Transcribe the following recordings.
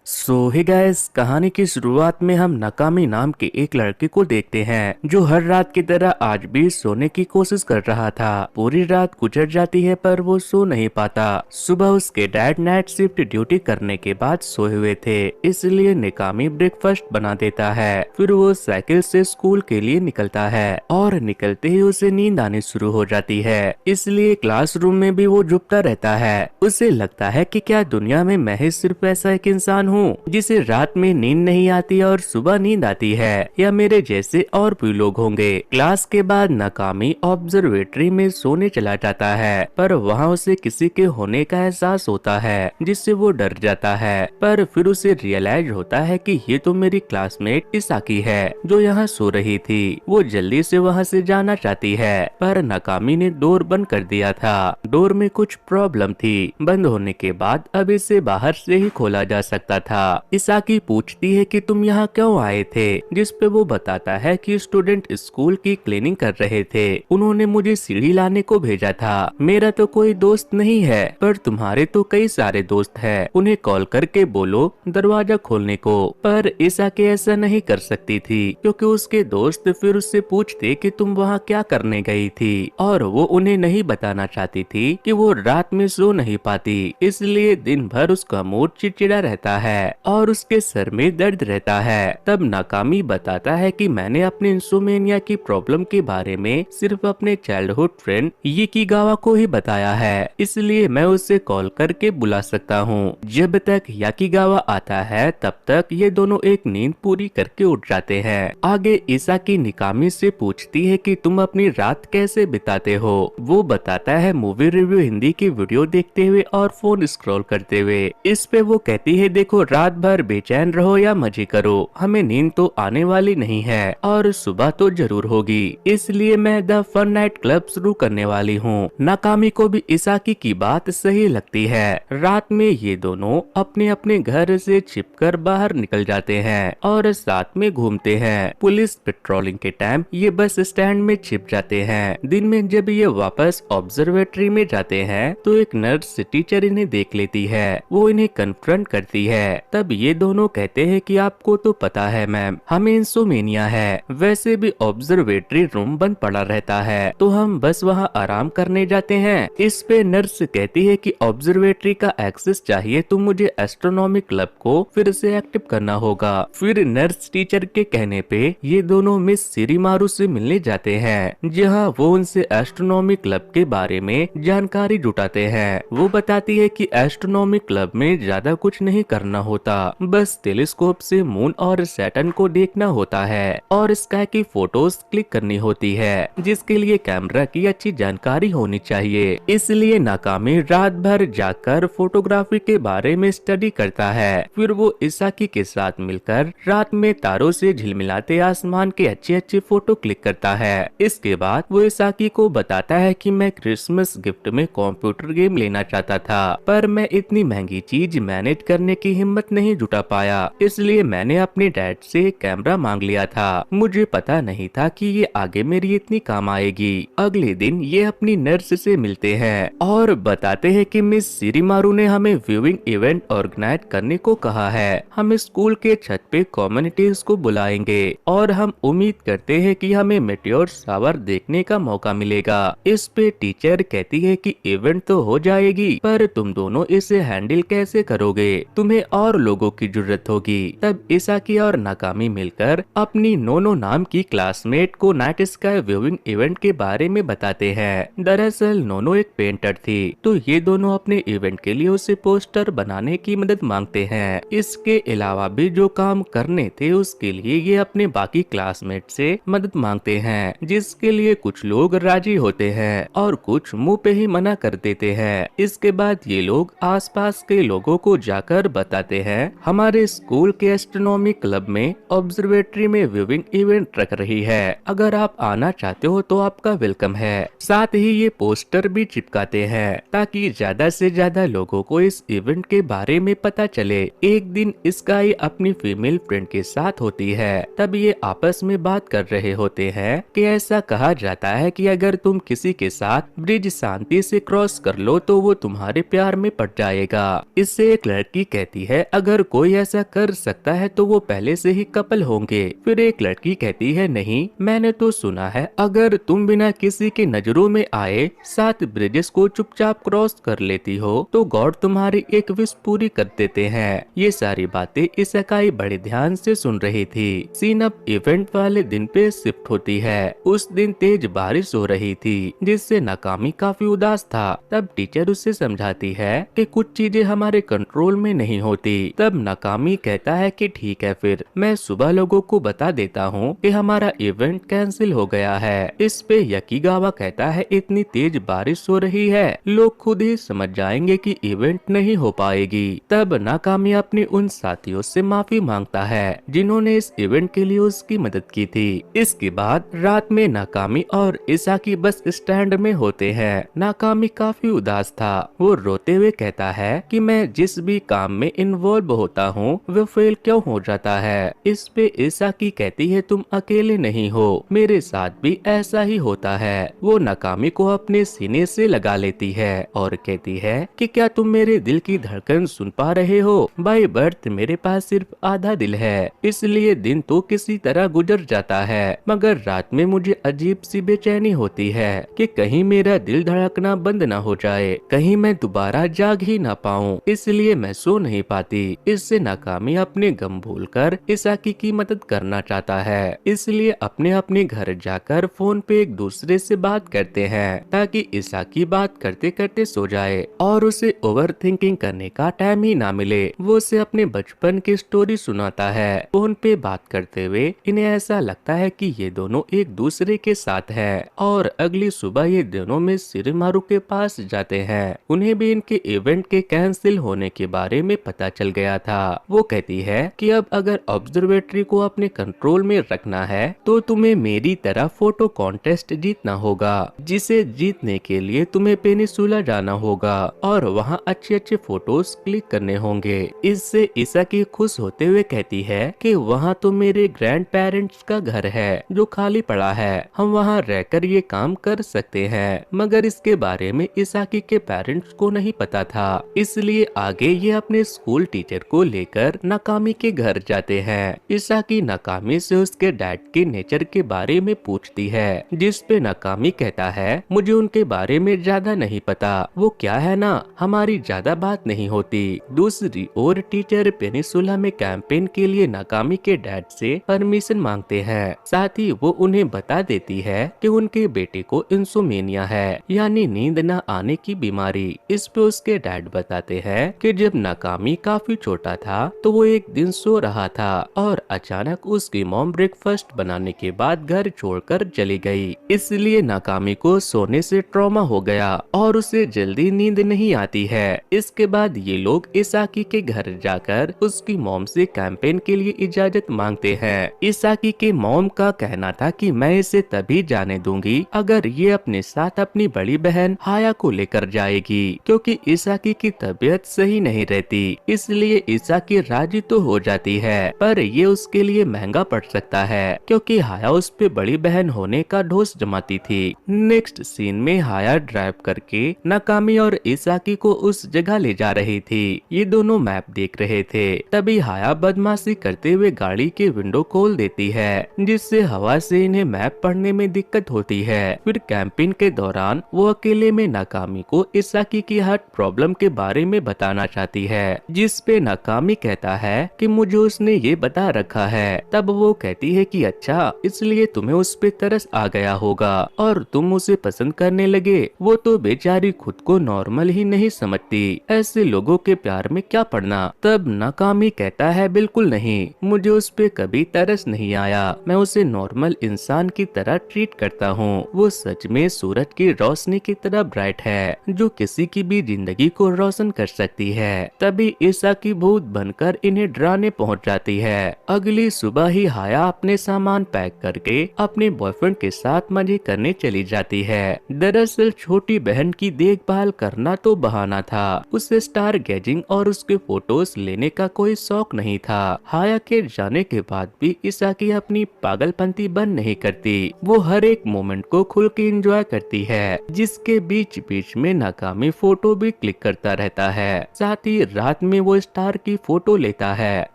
Hey guys, कहानी की शुरुआत में हम नाकामी नाम के एक लड़के को देखते हैं जो हर रात की तरह आज भी सोने की कोशिश कर रहा था। पूरी रात गुजर जाती है पर वो सो नहीं पाता। सुबह उसके डैड नाइट शिफ्ट ड्यूटी करने के बाद सोए हुए थे, इसलिए नाकामी ब्रेकफास्ट बना देता है। फिर वो साइकिल से स्कूल के लिए निकलता है और निकलते ही उसे नींद आनी शुरू हो जाती है, इसलिए क्लासरूम में भी वो झुकता रहता है। उसे लगता है कि क्या दुनिया में मैं ही सिर्फ ऐसा एक इंसान हूँ जिसे रात में नींद नहीं आती और सुबह नींद आती है, या मेरे जैसे और भी लोग होंगे। क्लास के बाद नाकामी ऑब्जर्वेटरी में सोने चला जाता है, पर वहाँ उसे किसी के होने का एहसास होता है जिससे वो डर जाता है। पर फिर उसे रियलाइज होता है कि ये तो मेरी क्लासमेट इसाकी है जो यहाँ सो रही थी। वो जल्दी से वहाँ से जाना चाहती है, पर नाकामी ने डोर बंद कर दिया था। डोर में कुछ प्रॉब्लम थी, बंद होने के बाद अब इसे बाहर से ही खोला जा सकता था। इसाकी पूछती है कि तुम यहाँ क्यों आए थे, जिस पे वो बताता है कि स्टूडेंट स्कूल की क्लीनिंग कर रहे थे, उन्होंने मुझे सीढ़ी लाने को भेजा था। मेरा तो कोई दोस्त नहीं है, पर तुम्हारे तो कई सारे दोस्त हैं, उन्हें कॉल करके बोलो दरवाजा खोलने को। पर इसाकी ऐसा नहीं कर सकती थी क्योंकि उसके दोस्त फिर उससे पूछते कि तुम वहाँ क्या करने गई थी, और वो उन्हें नहीं बताना चाहती थी कि वो रात में सो नहीं पाती, इसलिए दिन भर उसका मूड चिड़चिड़ा रहता है और उसके सर में दर्द रहता है। तब नाकामी बताता है कि मैंने अपने इंसोमेनिया की प्रॉब्लम के बारे में सिर्फ अपने चाइल्डहुड फ्रेंड याकीगावा को ही बताया है, इसलिए मैं उसे कॉल करके बुला सकता हूँ। जब तक याकीगावा आता है तब तक ये दोनों एक नींद पूरी करके उठ जाते हैं। आगे इसाकी नाकामी से पूछती है कि तुम अपनी रात कैसे बिताते हो। वो बताता है मूवी रिव्यू हिंदी की वीडियो देखते हुए और फोन स्क्रॉल करते हुए। इस पे वो कहती है देखो, रात भर बेचैन रहो या मजे करो, हमें नींद तो आने वाली नहीं है और सुबह तो जरूर होगी, इसलिए मैं द फन नाइट क्लब शुरू करने वाली हूँ। नाकामी को भी इसाकी की बात सही लगती है। रात में ये दोनों अपने अपने घर से छिपकर बाहर निकल जाते हैं और साथ में घूमते हैं। पुलिस पेट्रोलिंग के टाइम ये बस स्टैंड में छिप जाते हैं। दिन में जब ये वापस ऑब्जर्वेटरी में जाते हैं तो एक नर्स टीचर इन्हें देख लेती है। वो इन्हें कन्फ्रंट करती है। तब ये दोनों कहते हैं कि आपको तो पता है मैम, हमें इंसोमेनिया है, वैसे भी ऑब्जर्वेटरी रूम बंद पड़ा रहता है तो हम बस वहाँ आराम करने जाते हैं। इस पे नर्स कहती है कि ऑब्जर्वेटरी का एक्सेस चाहिए तो मुझे एस्ट्रोनॉमी क्लब को फिर से एक्टिव करना होगा। फिर नर्स टीचर के कहने पे ये दोनों मिस सिरिमारू से मिलने जाते हैं, जहाँ वो उनसे एस्ट्रोनॉमी क्लब के बारे में जानकारी जुटाते हैं। वो बताती है कि एस्ट्रोनॉमी क्लब में ज्यादा कुछ नहीं करना होता, बस टेलीस्कोप से मून और सैटर्न को देखना होता है और स्काई की फोटोज क्लिक करनी होती है, जिसके लिए कैमरा की अच्छी जानकारी होनी चाहिए। इसलिए नाकामी रात भर जाकर फोटोग्राफी के बारे में स्टडी करता है। फिर वो इसाकी के साथ मिलकर रात में तारों से झिलमिलाते आसमान के अच्छे अच्छे फोटो क्लिक करता है। इसके बाद वो इसाकी को बताता है कि मैं क्रिसमस गिफ्ट में कंप्यूटर गेम लेना चाहता था, पर मैं इतनी महंगी चीज मैनेज करने की हिम्मत नहीं जुटा पाया, इसलिए मैंने अपने डैड से कैमरा मांग लिया था। मुझे पता नहीं था कि ये आगे मेरी इतनी काम आएगी। अगले दिन ये अपनी नर्स से मिलते हैं और बताते हैं कि मिस सिरिमारू ने हमें व्यूइंग इवेंट ऑर्गेनाइज करने को कहा है। हम स्कूल के छत पे कम्युनिटीज को बुलाएंगे और हम उम्मीद करते हैं कि हमें मेटियोर शावर देखने का मौका मिलेगा। इस पे टीचर कहती है कि इवेंट तो हो जाएगी, पर तुम दोनों इसे हैंडल कैसे करोगे, तुम्हें और लोगों की जरूरत होगी। तब इसाकी और नाकामी मिलकर अपनी नोनो नाम की क्लासमेट को नाइट स्काई व्यूइंग इवेंट के बारे में बताते हैं। दरअसल नोनो एक पेंटर थी, तो ये दोनों अपने इवेंट के लिए उसे पोस्टर बनाने की मदद मांगते हैं। इसके अलावा भी जो काम करने थे उसके लिए ये अपने बाकी क्लासमेट से मदद मांगते हैं, जिसके लिए कुछ लोग राजी होते हैं और कुछ मुंह पे ही मना कर देते हैं। इसके बाद ये लोग आसपास के लोगों को जाकर बताते हैं हमारे स्कूल के एस्ट्रोनॉमी क्लब में ऑब्जर्वेटरी में व्यूइंग इवेंट रख रही है, अगर आप आना चाहते हो तो आपका वेलकम है। साथ ही ये पोस्टर भी चिपकाते हैं ताकि ज्यादा से ज्यादा लोगों को इस इवेंट के बारे में पता चले। एक दिन स्काई अपनी फीमेल फ्रेंड के साथ होती है, तब ये आपस में बात कर रहे होते हैं कि ऐसा कहा जाता है कि अगर तुम किसी के साथ ब्रिज शांति से क्रॉस कर लो तो वो तुम्हारे प्यार में पड़ जाएगा। इससे एक लड़की कहती है अगर कोई ऐसा कर सकता है तो वो पहले से ही कपल होंगे। फिर एक लड़की कहती है, नहीं, मैंने तो सुना है अगर तुम बिना किसी की नजरों में आए 7 ब्रिजेस को चुपचाप क्रॉस कर लेती हो तो गॉड तुम्हारी एक विश पूरी कर देते हैं। ये सारी बातें इसाकाई बड़े ध्यान से सुन रही थी। सीन अब इवेंट वाले दिन पे शिफ्ट होती है। उस दिन तेज बारिश हो रही थी जिससे नाकामी काफी उदास था। तब टीचर उससे समझाती है कि कुछ चीजें हमारे कंट्रोल में नहीं होती। तब नाकामी कहता है कि ठीक है, फिर मैं सुबह लोगों को बता देता हूँ कि हमारा इवेंट कैंसिल हो गया है। इस पे यकीगावा कहता है, इतनी तेज बारिश हो रही है, लोग खुद ही समझ जाएंगे कि इवेंट नहीं हो पाएगी। तब नाकामी अपने उन साथियों से माफी मांगता है जिन्होंने इस इवेंट के लिए उसकी मदद की थी। इसके बाद रात में नाकामी और इसाकी बस स्टैंड में होते हैं। नाकामी काफी उदास था। वो रोते हुए कहता है कि मैं जिस भी काम में इन्वॉल्व होता हूँ वो फेल क्यों हो जाता है। इस पे इसाकी कहती है, तुम अकेले नहीं हो, मेरे साथ भी ऐसा ही होता है। वो नाकामी को अपने सीने से लगा लेती है और कहती है कि क्या तुम मेरे दिल की धड़कन सुन पा रहे हो? बाय बर्थ मेरे पास सिर्फ आधा दिल है, इसलिए दिन तो किसी तरह गुजर जाता है, मगर रात में मुझे अजीब सी बेचैनी होती है कि कहीं मेरा दिल धड़कना बंद न हो जाए, कहीं मैं दोबारा जाग ही ना पाऊं, इसलिए मैं सो नहीं पाती। इससे नाकामी अपने गम भूलकर इसाकी की मदद करना चाहता है, इसलिए अपने अपने घर जाकर फोन पे एक दूसरे से बात करते हैं ताकि इसाकी बात करते करते सो जाए और उसे ओवर थिंकिंग करने का टाइम ही ना मिले। वो उसे अपने बचपन की स्टोरी सुनाता है। फोन पे बात करते हुए इन्हें ऐसा लगता है कि ये दोनों एक दूसरे के साथ हैं और अगली सुबह ये दोनों में सिरिमारू के पास जाते हैं। उन्हें भी इनके इवेंट के कैंसिल होने के बारे में पता चल गया था। वो कहती है कि अब अगर ऑब्जर्वेटरी को अपने कंट्रोल में रखना है तो तुम्हें मेरी तरह फोटो कॉन्टेस्ट जीतना होगा, जिसे जीतने के लिए तुम्हें पेनिसुला जाना होगा और वहाँ अच्छे अच्छे फोटोज क्लिक करने होंगे। इससे इसाकी खुश होते हुए कहती है कि वहाँ तो मेरे ग्रैंड पेरेंट्स का घर है जो खाली पड़ा है, हम वहाँ रहकर ये काम कर सकते हैं। मगर इसके बारे में इसाकी के पेरेंट्स को नहीं पता था, इसलिए आगे ये अपने स्कूल टीचर को लेकर नाकामी के घर जाते हैं। इसाकी नाकामी से उसके डैड के नेचर के बारे में पूछती है, जिस पे नाकामी कहता है, मुझे उनके बारे में ज्यादा नहीं पता, वो क्या है ना, हमारी ज्यादा बात नहीं होती। दूसरी ओर टीचर पेनिसुला में कैंपेन के लिए नाकामी के डैड से परमिशन मांगते हैं। साथ ही वो उन्हें बता देती है कि उनके बेटे को इंसोमेनिया है, यानी नींद न आने की बीमारी। इस पे उसके डैड बताते हैं कि जब नाकामी काफी छोटा था तो वो एक दिन सो रहा था और अचानक उसकी मॉम ब्रेकफास्ट बनाने के बाद घर छोड़कर चली गई, इसलिए नाकामी को सोने से ट्रॉमा हो गया और उसे जल्दी नींद नहीं आती है। इसके बाद ये लोग इसाकी के घर जाकर उसकी मॉम से कैंपेन के लिए इजाजत मांगते हैं। इसाकी के मॉम का कहना था कि मैं इसे तभी जाने दूंगी अगर ये अपने साथ अपनी बड़ी बहन हाया को लेकर जाएगी, क्योंकि इसाकी की तबीयत सही नहीं रहती, इसलिए इसाकी राजी तो हो जाती है, पर ये उसके लिए महंगा पड़ सकता है क्योंकि हाया उस पे बड़ी बहन होने का ढोस जमाती थी। नेक्स्ट सीन में हाया ड्राइव करके नाकामी और इसाकी को उस जगह ले जा रही थी। ये दोनों मैप देख रहे थे, तभी हाया बदमाशी करते हुए गाड़ी के विंडो खोल देती है, जिससे हवा से इन्हें मैप पढ़ने में दिक्कत होती है। फिर कैंपिंग के दौरान वो अकेले में नाकामी को इसाकी की हार्ट प्रॉब्लम के बारे में बताना चाहती है, जिस पे नाकामी कहता है कि मुझे उसने ये बता रखा है। तब वो कहती है कि अच्छा, इसलिए तुम्हें उस पे तरस आ गया होगा और तुम उसे पसंद करने लगे। वो तो बेचारी खुद को नॉर्मल ही नहीं समझती, ऐसे लोगों के प्यार में क्या पड़ना। तब नाकामी कहता है, बिल्कुल नहीं, मुझे उस पे कभी तरस नहीं आया, मैं उसे नॉर्मल इंसान की तरह ट्रीट करता हूँ। वो सच में सूरज की रोशनी की तरह ब्राइट है जो किसी की भी जिंदगी को रोशन कर सकती है। तभी इसाकी भूत बनकर इन्हें डराने पहुँच जाती है। अगली सुबह ही हाया अपने सामान पैक करके अपने बॉयफ्रेंड के साथ मजे करने चली जाती है। दरअसल छोटी बहन की देखभाल करना तो बहाना था, उसे स्टार गेजिंग और उसके फोटोज लेने का कोई शौक नहीं था। हाया के जाने के बाद भी इसाकी अपनी पागलपंती बंद नहीं करती, वो हर एक मोमेंट को खुल के एंजॉय करती है, जिसके बीच बीच में नाकामी फोटो भी क्लिक करता रहता है। साथ ही रात में वो स्टार की फोटो लेता है।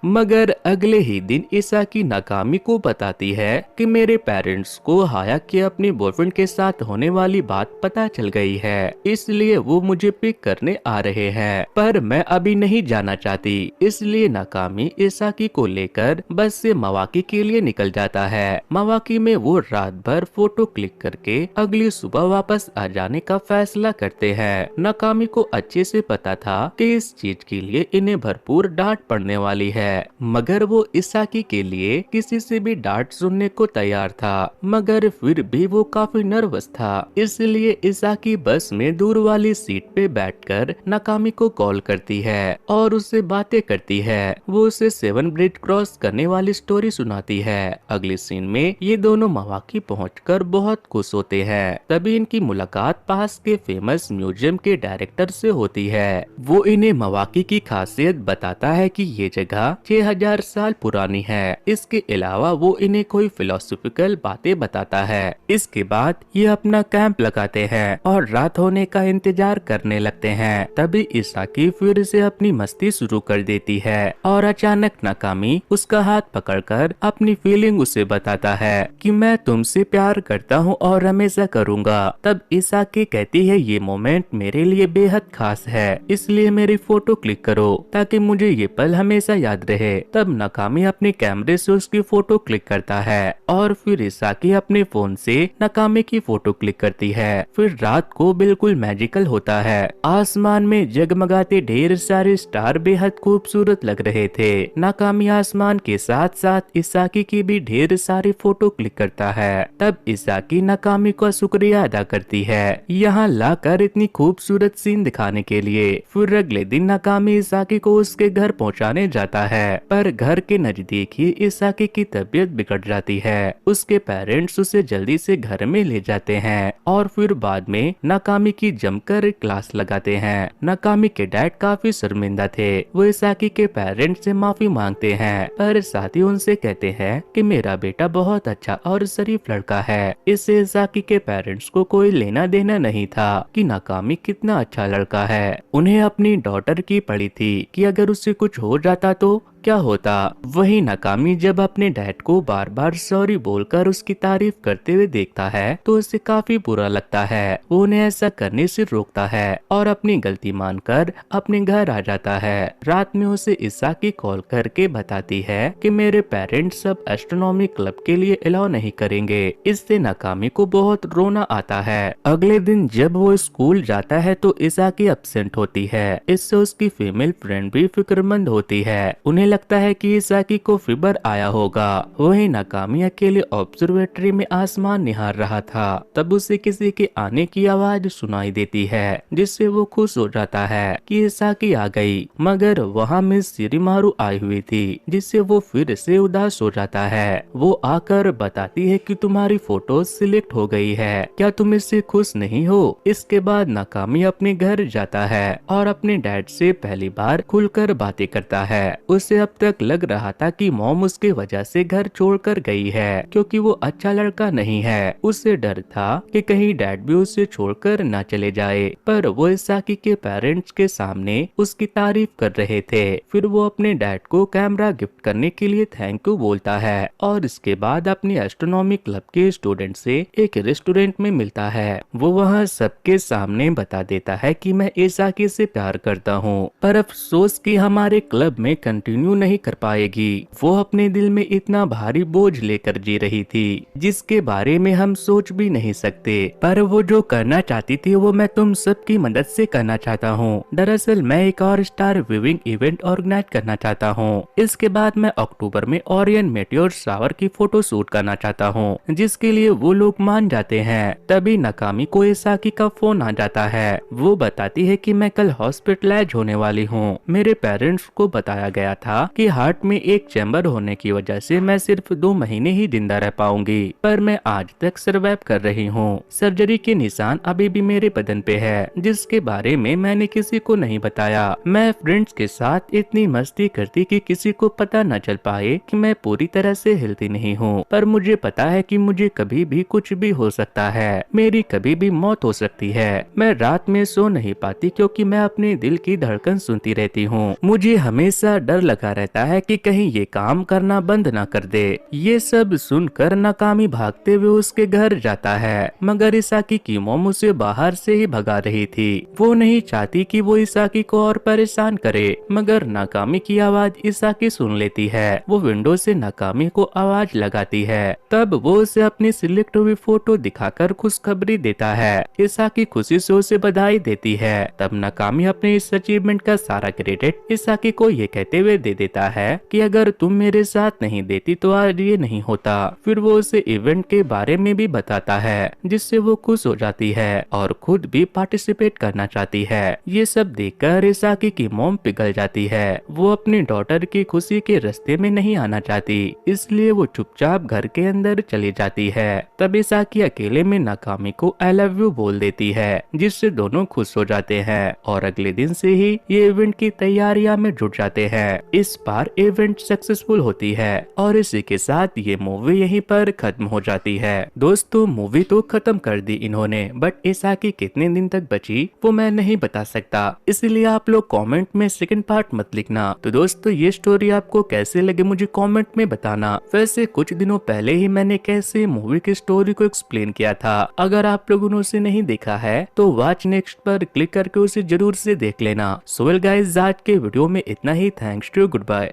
मगर अगले ही दिन इसाकी नाकामी को बताती है कि मेरे पेरेंट्स को हाया के अपने बॉयफ्रेंड के साथ होने वाली बात पता चल गई है, इसलिए वो मुझे पिक करने आ रहे हैं, पर मैं अभी नहीं जाना चाहती। इसलिए नाकामी इसाकी को लेकर बस से मवाकी के लिए निकल जाता है। मवाकी में वो रात भर फोटो क्लिक करके अगली सुबह वापस आ जाने का फैसला करते हैं। नाकामी को अच्छे से पता था कि इस चीज के लिए इन्हें भरपूर डांट पड़ने वाली है, मगर वो इसाकी के लिए किसी से भी डांट सुनने को तैयार था। मगर फिर भी वो काफी नर्वस था, इसलिए इसाकी बस में दूर वाली सीट पे बैठकर नाकामी को कॉल करती है और उससे बातें करती है। वो उसे 7 ब्रिज क्रॉस करने वाली स्टोरी सुनाती है। अगली सीन में ये दोनों मवाकी पहुंचकर बहुत खुश होते हैं। तभी इनकी मुलाकात पास के फेमस म्यूजियम के डायरेक्टर से होती है। वो इन्हें मवाकी की खासियत बताता है कि ये जगह 6000 साल पुरानी है। इसके अलावा वो इन्हें कोई फिलोसॉफिकल बातें बताता है। इसके बाद ये अपना कैंप लगाते हैं और रात होने का इंतजार करने लगते हैं। तभी इसाकी फिर से अपनी मस्ती शुरू कर देती है और अचानक नाकामी उसका हाथ पकड़कर अपनी फीलिंग उसे बताता है कि मैं तुमसे प्यार करता हूँ और हमेशा करूँगा। तब इसाकी कहती है ये मोमेंट मेरे लिए बेहद खास है, इसलिए मेरी फोटो क्लिक करो ताकि मुझे ये पल हमेशा याद रहे। तब नाकामी अपने कैमरे से उसकी फोटो क्लिक करता है और फिर इसाकी अपने फोन से नाकामी की फोटो क्लिक करती है। फिर रात को बिल्कुल मैजिकल होता है। आसमान में जगमगाते ढेर सारे स्टार बेहद खूबसूरत लग रहे थे। नाकामी आसमान के साथ साथ इसाकी की भी ढेर सारी फोटो क्लिक करता है। तब इसाकी नाकामी का शुक्रिया अदा करती है यहाँ लाकर इतनी खूबसूरत सीन दिखाने के लिए। फिर अगले दिन नाकामी इसाकी को उसके घर पहुंचाने जाता है, पर घर के नजदीक ही इसाकी की तबीयत बिगड़ जाती है। उसके पेरेंट्स उसे जल्दी से घर में ले जाते हैं और फिर बाद में नाकामी की जमकर क्लास लगाते हैं। नाकामी के डैड काफी शर्मिंदा थे। वो इसाकी के पेरेंट्स से माफी मांगते हैं, पर साथ ही उनसे कहते हैं कि मेरा बेटा बहुत अच्छा और शरीफ लड़का है। इससे इसाकी के पेरेंट्स को कोई लेना देना नहीं था कि नाकामी कितना अच्छा लड़का है। उन्हें अपनी डॉटर की पड़ी थी कि अगर उससे कुछ हो जाता तो क्या होता। वही नाकामी जब अपने डैड को बार बार सॉरी बोलकर उसकी तारीफ करते हुए देखता है तो उसे काफी बुरा लगता है। वो उन्हें ऐसा करने से रोकता है और अपनी गलती मानकर अपने घर आ जाता है। रात में उसे इसाकी कॉल करके बताती है कि मेरे पेरेंट्स अब एस्ट्रोनॉमी क्लब के लिए अलाउ नहीं करेंगे। इससे नाकामी को बहुत रोना आता है। अगले दिन जब वो स्कूल जाता है तो इसाकी एब्सेंट होती है। इससे उसकी फीमेल फ्रेंड भी फिक्रमंद होती है। उन्हें लगता है कि इसाकी को फीवर आया होगा। वही नाकामी अकेले ऑब्जर्वेटरी में आसमान निहार रहा था। तब उसे किसी के आने की आवाज सुनाई देती है, जिससे वो खुश हो जाता है कि इसाकी आ गई। मगर वहाँ मिस सिरिमारू आई हुई थी, जिससे वो फिर से उदास हो जाता है। वो आकर बताती है कि तुम्हारी फोटो सिलेक्ट हो गई है, क्या तुम इससे खुश नहीं हो। इसके बाद नाकामी अपने घर जाता है और अपने डैड से पहली बार खुलकर बातें करता है। उसे अब तक लग रहा था कि मॉम उसके वजह से घर छोड़कर गई है, क्योंकि वो अच्छा लड़का नहीं है। उसे डर था कि कहीं डैड भी उसे छोड़कर न चले जाए, पर वो इसाकी के पेरेंट्स के सामने उसकी तारीफ कर रहे थे। फिर वो अपने डैड को कैमरा गिफ्ट करने के लिए थैंक यू बोलता है और इसके बाद अपनी एस्ट्रोनॉमी क्लब के स्टूडेंट से एक रेस्टोरेंट में मिलता है। वो वहाँ सबके सामने बता देता है कि मैं इसाकी से प्यार करता हूँ, पर अफसोस कि हमारे क्लब में कंटिन्यू नहीं कर पाएगी। वो अपने दिल में इतना भारी बोझ लेकर जी रही थी जिसके बारे में हम सोच भी नहीं सकते। पर वो जो करना चाहती थी वो मैं तुम सबकी मदद से करना चाहता हूँ। दरअसल मैं एक और स्टार व्यूइंग इवेंट ऑर्गेनाइज करना चाहता हूँ। इसके बाद मैं अक्टूबर में ओरियन मेटियोर शावर की फोटो शूट करना चाहता हूँ, जिसके लिए वो लोग मान जाते हैं। तभी नाकामी को इसाकी का फोन आ जाता है। वो बताती है कि मैं कल हॉस्पिटलाइज होने वाली हूँ। मेरे पेरेंट्स को बताया गया था था कि हार्ट में एक चैम्बर होने की वजह से मैं सिर्फ 2 महीने ही जिंदा रह पाऊंगी, पर मैं आज तक सर्वाइव कर रही हूँ। सर्जरी के निशान अभी भी मेरे बदन पे है, जिसके बारे में मैंने किसी को नहीं बताया। मैं फ्रेंड्स के साथ इतनी मस्ती करती कि किसी को पता न चल पाए कि मैं पूरी तरह से हिलती नहीं हूँ, पर मुझे पता है कि मुझे कभी भी कुछ भी हो सकता है, मेरी कभी भी मौत हो सकती है। मैं रात में सो नहीं पाती क्योंकि मैं अपने दिल की धड़कन सुनती रहती हूँ। मुझे हमेशा डर लगा रहता है कि कहीं ये काम करना बंद ना कर दे। ये सब सुनकर नाकामी भागते हुए उसके घर जाता है, मगर इसाकी की मॉम उसे बाहर से ही भगा रही थी। वो नहीं चाहती कि वो इसाकी को और परेशान करे, मगर नाकामी की आवाज इसाकी सुन लेती है। वो विंडो से नाकामी को आवाज लगाती है, तब वो उसे अपनी सिलेक्ट हुई फोटो दिखाकर खुशखबरी देता है। इसाकी खुशी से उसे बधाई देती है। तब नाकामी अपने इस अचीवमेंट का सारा क्रेडिट इसाकी को ये कहते हुए दे देता है कि अगर तुम मेरे साथ नहीं देती तो आज ये नहीं होता। फिर वो उसे इवेंट के बारे में भी बताता है, जिससे वो खुश हो जाती है और खुद भी पार्टिसिपेट करना चाहती है। ये सब देखकर इसाकी की मॉम पिघल जाती है। वो अपनी डॉटर की खुशी के रास्ते में नहीं आना चाहती, इसलिए वो चुपचाप घर के अंदर चली जाती है। तब इसाकी अकेले में नाकामी को आई लव यू बोल देती है, जिससे दोनों खुश हो जाते हैं और अगले दिन से ही ये इवेंट की तैयारियां में जुट जाते हैं। इस बार इवेंट सक्सेसफुल होती है और इसी के साथ ये मूवी यहीं पर खत्म हो जाती है। दोस्तों, मूवी तो खत्म कर दी इन्होंने, बट इसाकी कितने दिन तक बची वो मैं नहीं बता सकता, इसलिए आप लोग कमेंट में सेकंड पार्ट मत लिखना। तो दोस्तों, ये स्टोरी आपको कैसे लगे मुझे कमेंट में बताना। वैसे कुछ दिनों पहले ही मैंने कैसे मूवी की स्टोरी को एक्सप्लेन किया था, अगर आप लोगों ने उसे नहीं देखा है तो वॉच नेक्स्ट पर क्लिक करके उसे जरूर से देख लेना। सो वेल गाइस, आज के वीडियो में इतना ही। Thanks to, good bye.